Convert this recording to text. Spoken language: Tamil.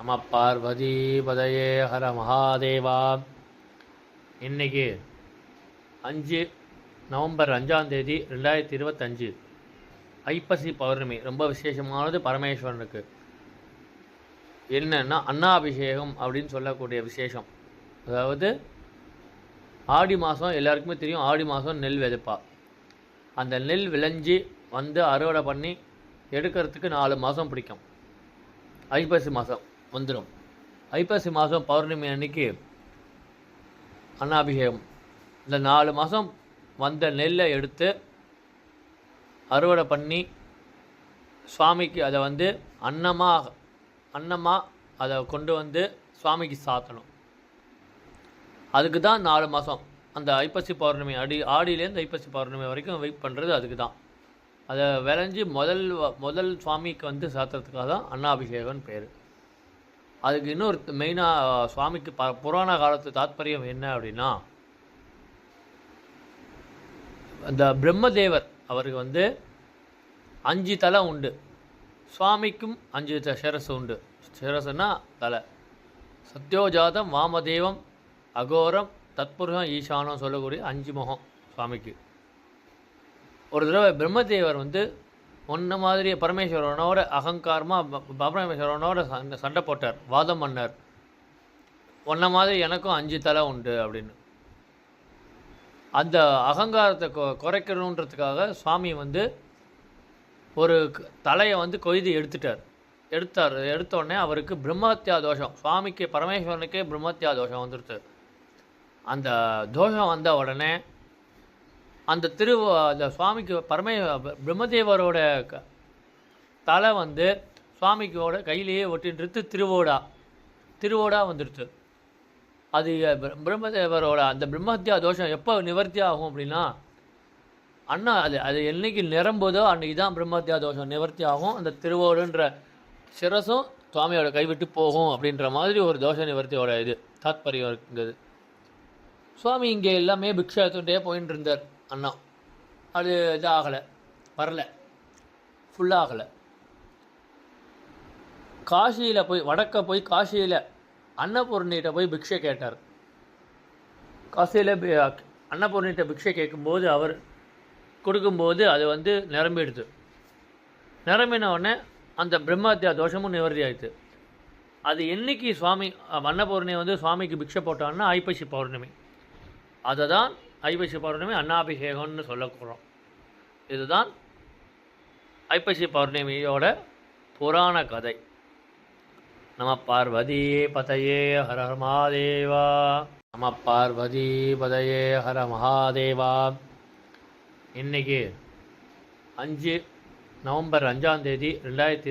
நம பார்வதி பதையே ஹர மகாதேவா. இன்னைக்கு 5 நவம்பர் 5ஆம் தேதி 2025 ஐப்பசி பௌர்ணமி. ரொம்ப விசேஷமானது பரமேஸ்வரனுக்கு. என்னன்னா அன்னாபிஷேகம் அப்படின்னு சொல்லக்கூடிய விசேஷம். அதாவது ஆடி மாதம் எல்லாருக்குமே தெரியும், ஆடி மாதம் நெல் விதைப்பா. அந்த நெல் விளைஞ்சி வந்து அறுவடை பண்ணி எடுக்கிறதுக்கு 4 மாதம் பிடிக்கும். ஐப்பசி மாதம் வந்துடும். ஐப்பசி மாதம் பௌர்ணமி அன்னைக்கு அன்னாபிஷேகம். இந்த 4 மாதம் வந்த நெல்லை எடுத்து அறுவடை பண்ணி சுவாமிக்கு அதை வந்து அன்னமாக அதை கொண்டு வந்து சுவாமிக்கு சாத்தணும். அதுக்கு தான் 4 மாதம். அந்த ஐப்பசி பௌர்ணமி ஆடியிலேருந்து ஐப்பசி பௌர்ணமி வரைக்கும் வெயிட் பண்ணுறது அதுக்கு தான். அதை விளைஞ்சி முதல் சுவாமிக்கு வந்து சாத்துறதுக்காக தான் அன்னாபிஷேகம்னு பேர். அதுக்கு இன்னொரு மெயினாக சுவாமிக்கு புராண காலத்து தாத்பரியம் என்ன அப்படின்னா, அந்த பிரம்மதேவர் அவருக்கு வந்து 5 தலை உண்டு. சுவாமிக்கும் 5 சிரசு உண்டு. சிரசுன்னா தலை. சத்யோஜாதம், வாமதேவம், அகோரம், தத்புருஷம், ஈசானம் சொல்லக்கூடிய 5 முகம் சுவாமிக்கு. ஒரு தடவை பிரம்மதேவர் வந்து ஒன்றை மாதிரி பரமேஸ்வரனோட அகங்காரமாக பரமேஸ்வரனோட சண்டை போட்டார், வாதம் பண்ணார். ஒன்றை மாதிரி எனக்கும் 5 தலை உண்டு அப்படின்னு. அந்த அகங்காரத்தை குறைக்கணுன்றதுக்காக சுவாமி வந்து ஒரு தலையை வந்து கொய்து எடுத்தோடனே அவருக்கு பிரம்மஹத்யா தோஷம். சுவாமிக்கு பரமேஸ்வரனுக்கே பிரம்மஹத்யா தோஷம் வந்துடுது. அந்த தோஷம் வந்த உடனே அந்த சுவாமிக்கு பிரம்மதேவரோட தலை வந்து சுவாமிக்கோட கையிலேயே ஒட்டின்றது திருவோடா வந்துடுச்சு. அது பிரம்மதேவரோட அந்த பிரம்மஹத்யா தோஷம் எப்போ நிவர்த்தி ஆகும் அப்படின்னா, அது என்னைக்கு நிரம்புதோ அன்றைக்கி தான் பிரம்மஹத்யா தோஷம் நிவர்த்தி ஆகும். அந்த திருவோடுன்ற சிரசும் சுவாமியோட கைவிட்டு போகும் அப்படின்ற மாதிரி ஒரு தோஷ நிவர்த்தியோட இது தாத்பரியம் இருக்குங்கிறது. சுவாமி இங்கே எல்லாமே பிக்ஷா எடுத்துகிட்டே போயின்னு இருந்தார். அண்ணா அது இதாகலை, வரல, ஃபுல்லாகலை. காசியில் போய் காசியில் அன்னபூர்ணிகிட்ட போய் பிக்ஷை கேட்டார். காசியில் அன்னபூர்ணிகிட்ட பிக்ஷை கேட்கும்போது அவர் கொடுக்கும்போது அது வந்து நிரம்பிடுது. நிரம்பின உடனே அந்த பிரம்மஹத்யா தோஷமும் நிவர்த்தி ஆயிடுது. அது என்னைக்கு சுவாமி அன்னபூர்ணி வந்து சுவாமிக்கு பிக்ஷை போட்டான்னா ஐப்பசி பௌர்ணமி. அதை தான் ஐப்பசி பௌர்ணமி அன்னாபிஷேகம்னு சொல்லக்கூறோம். இதுதான் ஐப்பசி பௌர்ணமியோட புராண கதை. நம பார்வதி பதையே ஹர மகாதேவா. நம பார்வதி பதையே ஹர மகாதேவா. இன்னைக்கு 5 நவம்பர் 5ஆம் தேதி 2025